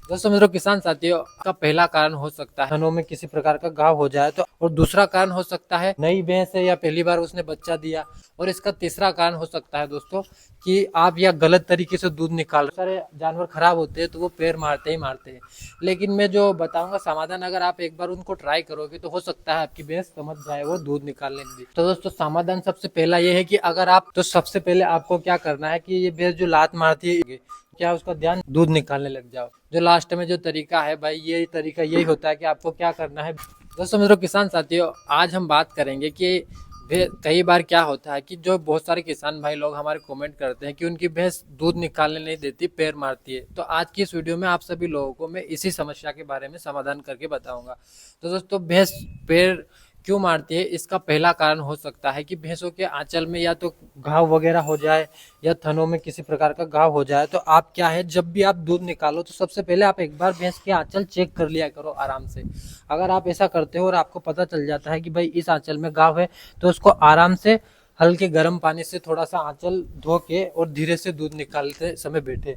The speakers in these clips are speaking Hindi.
दोस्तों मित्रों, किसान साथियों का पहला कारण हो सकता है थनों में किसी प्रकार का घाव हो जाए तो, और दूसरा कारण हो सकता है नई भैंस है या पहली बार उसने बच्चा दिया, और इसका तीसरा कारण हो सकता है दोस्तों कि आप या गलत तरीके से दूध निकाल रहे। सारे जानवर खराब होते हैं तो वो पैर मारते ही मारते हैं, लेकिन मैं जो बताऊंगा समाधान, अगर आप एक बार उनको ट्राई करोगे तो हो सकता है आपकी भैंस समझ जाए वो दूध निकालने के लिए। तो दोस्तों समाधान सबसे पहला ये है कि अगर आप, तो सबसे पहले आपको क्या करना है कि ये भैंस जो लात मारती है क्या उसका ध्यान दूध निकालने लग जाओ। जो लास्ट में जो तरीका है भाई, ये तरीका यही होता है कि आपको क्या करना है। दोस्तों मेरे किसान साथियों, आज हम बात करेंगे कि कई बार क्या होता है कि जो बहुत सारे किसान भाई लोग हमारे कमेंट करते हैं कि उनकी भैंस दूध निकालने नहीं देती, पैर मारती है। तो आज की इस वीडियो में आप सभी लोगों को मैं इसी समस्या के बारे में समाधान करके बताऊंगा। तो दोस्तों, भैंस पैर क्यों मारती है, इसका पहला कारण हो सकता है कि भैंसों के आंचल में या तो घाव वगैरह हो जाए या थनों में किसी प्रकार का घाव हो जाए। तो आप क्या है, जब भी आप दूध निकालो तो सबसे पहले आप एक बार भैंस के आंचल चेक कर लिया करो आराम से। अगर आप ऐसा करते हो और आपको पता चल जाता है कि भाई इस आंचल में घाव है, तो उसको आराम से हल्के गर्म पानी से थोड़ा सा आंचल धो के और धीरे से दूध निकालते समय बैठे,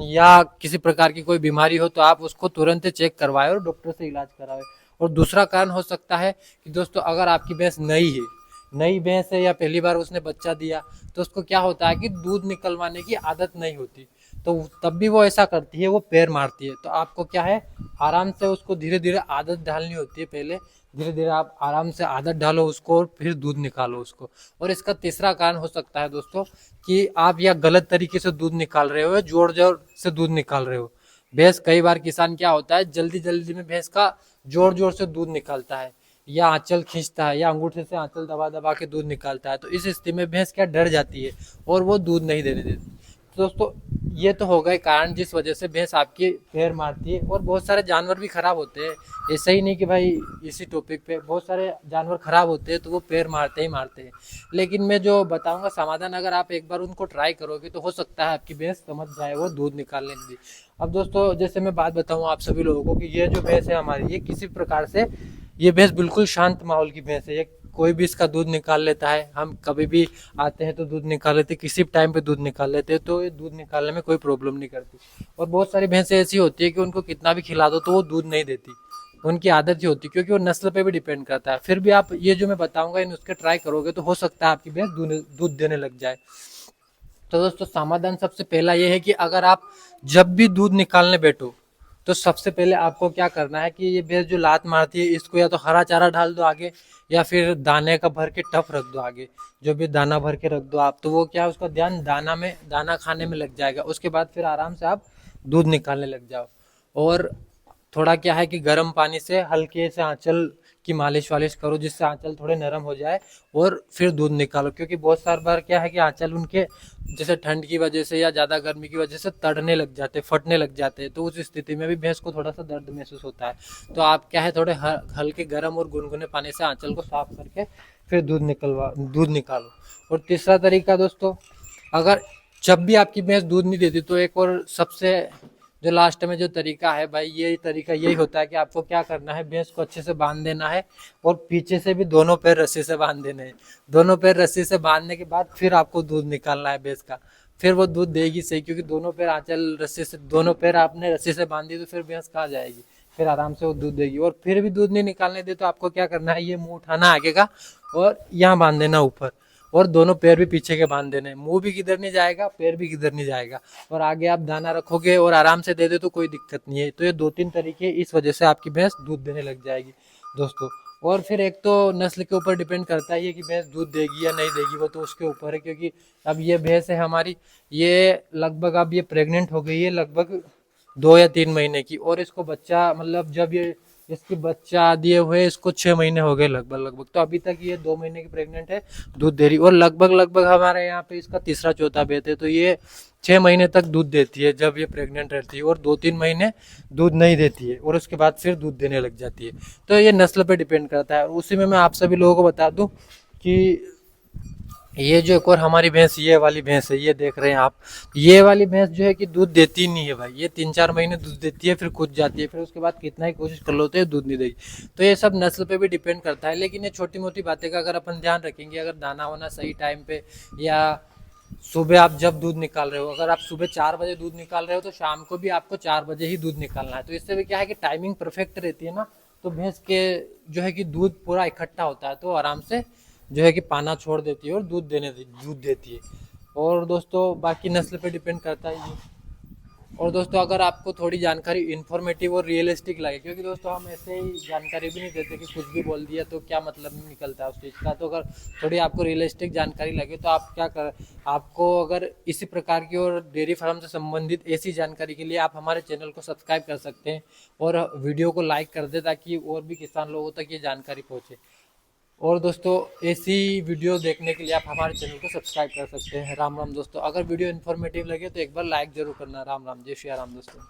या किसी प्रकार की कोई बीमारी हो तो आप उसको तुरंत चेक करवाए और डॉक्टर से इलाज कराए। और दूसरा कारण हो सकता है कि दोस्तों, अगर आपकी भैंस नई भैंस है या पहली बार उसने बच्चा दिया, तो उसको क्या होता है कि दूध निकलवाने की आदत नहीं होती, तो तब भी वो ऐसा करती है, वो पैर मारती है। तो आपको क्या है, आराम से उसको धीरे धीरे आदत डालनी होती है। पहले धीरे धीरे आप आराम से आदत डालो उसको और फिर दूध निकालो उसको। और इसका तीसरा कारण हो सकता है दोस्तों कि आप या गलत तरीके से दूध निकाल रहे हो या जोर जोर से दूध निकाल रहे हो। भैंस, कई बार किसान क्या होता है, जल्दी जल्दी में भैंस का जोर जोर से दूध निकालता है, या आंचल खींचता है, या अंगूठे से आंचल दबा दबा के दूध निकालता है। तो इस स्थिति में भैंस क्या डर जाती है और वो दूध नहीं देने देती। तो दोस्तों, ये तो हो गए कारण जिस वजह से भैंस आपकी पैर मारती है। और बहुत सारे जानवर भी खराब होते हैं, ऐसा ही नहीं कि भाई इसी टॉपिक पे बहुत सारे जानवर खराब होते हैं तो वो पैर मारते ही मारते हैं, लेकिन मैं जो बताऊंगा समाधान, अगर आप एक बार उनको ट्राई करोगे तो हो सकता है आपकी भैंस समझ जाए वो दूध निकालने के लिए। अब दोस्तों, जैसे मैं बात बताऊं आप सभी लोगों को कि ये जो भैंस है हमारी, ये किसी प्रकार से, ये भैंस बिल्कुल शांत माहौल की भैंस है। ये कोई भी इसका दूध निकाल लेता है, हम कभी भी आते हैं तो दूध निकाल लेते, किसी टाइम पे दूध निकाल लेते हैं, तो ये दूध निकालने में कोई प्रॉब्लम नहीं करती। और बहुत सारी भैंसें ऐसी होती है कि उनको कितना भी खिला दो तो वो दूध नहीं देती, उनकी आदत ही होती है, क्योंकि वो नस्ल पे भी डिपेंड करता है। फिर भी आप ये जो मैं बताऊंगा इन उसके ट्राई करोगे तो हो सकता है आपकी भैंस दूध देने लग जाए। तो दोस्तों, समाधान सबसे पहला ये है कि अगर आप जब भी दूध निकालने बैठो तो सबसे पहले आपको क्या करना है कि ये भैंस जो लात मारती है, इसको या तो हरा चारा डाल दो आगे, या फिर दाने का भर के टफ रख दो आगे। जो भी दाना भर के रख दो आप, तो वो क्या है, उसका ध्यान दाना खाने में लग जाएगा। उसके बाद फिर आराम से आप दूध निकालने लग जाओ। और थोड़ा क्या है कि गर्म पानी से हल्के से आंचल की मालिश वालिश करो, जिससे आंचल थोड़े नरम हो जाए, और फिर दूध निकालो। क्योंकि बहुत सारी बार क्या है कि आंचल उनके जैसे ठंड की वजह से या ज़्यादा गर्मी की वजह से तड़ने लग जाते, फटने लग जाते हैं, तो उस स्थिति में भी भैंस को थोड़ा सा दर्द महसूस होता है। तो आप क्या है, थोड़े हल्के गर्म और गुनगुने पानी से आंचल को साफ करके फिर दूध निकालो। और तीसरा तरीका दोस्तों, अगर जब भी आपकी भैंस दूध नहीं देती, तो एक और सबसे जो लास्ट में जो तरीका है भाई, ये तरीका यही होता है कि आपको क्या करना है, भैंस को अच्छे से बांध देना है, और पीछे से भी दोनों पैर रस्सी से बांध देने हैं। दोनों पैर रस्सी से बांधने के बाद फिर आपको दूध निकालना है भैंस का। फिर वो दूध देगी सही, क्योंकि दोनों पैर आंचल रस्सी से, दोनों पैर आपने रस्सी से बांध दी तो फिर भैंस कहाँ जाएगी, फिर आराम से वो दूध देगी। और फिर भी दूध नहीं निकालने दे तो आपको क्या करना है, ये मुंह उठाना आगे का और यहाँ बांध देना ऊपर, और दोनों पैर भी पीछे के बांध देने, मुंह भी किधर नहीं जाएगा, पैर भी किधर नहीं जाएगा। और आगे आप दाना रखोगे और आराम से दे दे तो कोई दिक्कत नहीं है। तो ये दो तीन तरीके, इस वजह से आपकी भैंस दूध देने लग जाएगी दोस्तों। और फिर एक तो नस्ल के ऊपर डिपेंड करता है कि भैंस दूध देगी या नहीं देगी, वो तो उसके ऊपर है। क्योंकि अब ये भैंस है हमारी, ये लगभग अब ये प्रेग्नेंट हो गई है लगभग 2 या 3 महीने की, और इसको बच्चा, मतलब जब ये इसकी बच्चा दिए हुए इसको 6 महीने हो गए लगभग। तो अभी तक ये 2 महीने की प्रेग्नेंट है, दूध दे रही। और लगभग हमारे यहाँ पे इसका तीसरा चौथा बेत है, तो ये 6 महीने तक दूध देती है जब ये प्रेग्नेंट रहती है, और 2-3 महीने दूध नहीं देती है, और उसके बाद फिर दूध देने लग जाती है। तो ये नस्ल पे डिपेंड करता है। और उसी में मैं आप सभी लोगों को बता दूं कि ये जो एक और हमारी भैंस, ये वाली भैंस है, ये देख रहे हैं आप, ये वाली भैंस जो है कि दूध देती नहीं है भाई। ये 3-4 महीने दूध देती है, फिर कूद जाती है, फिर उसके बाद कितना ही कोशिश कर लो तो ये दूध नहीं देगी। तो ये सब नस्ल पे भी डिपेंड करता है। लेकिन ये छोटी मोटी बातें का अगर अपन ध्यान रखेंगे, अगर दाना होना सही टाइम पे, या सुबह आप जब दूध निकाल रहे हो, अगर आप सुबह 4 बजे दूध निकाल रहे हो तो शाम को भी आपको 4 बजे ही दूध निकालना है। तो इससे भी क्या है कि टाइमिंग परफेक्ट रहती है ना, तो भैंस के जो है कि दूध पूरा इकट्ठा होता है, तो आराम से जो है कि पाना छोड़ देती है और दूध देती है। और दोस्तों बाकी नस्ल पे डिपेंड करता है ये। और दोस्तों अगर आपको थोड़ी जानकारी इन्फॉर्मेटिव और रियलिस्टिक लगे, क्योंकि दोस्तों हम ऐसे ही जानकारी भी नहीं देते कि कुछ भी बोल दिया तो क्या मतलब निकलता है उस चीज़ का। तो अगर थोड़ी आपको रियलिस्टिक जानकारी लगे तो आप क्या कर, आपको अगर इसी प्रकार की और डेयरी फार्म से संबंधित ऐसी जानकारी के लिए आप हमारे चैनल को सब्सक्राइब कर सकते हैं और वीडियो को लाइक कर दे, ताकि और भी किसान लोगों तक ये जानकारी पहुँचे। और दोस्तों ऐसी वीडियो देखने के लिए आप हमारे चैनल को सब्सक्राइब कर सकते हैं। राम राम दोस्तों, अगर वीडियो इन्फॉर्मेटिव लगे तो एक बार लाइक जरूर करना। राम राम, जय श्री राम दोस्तों।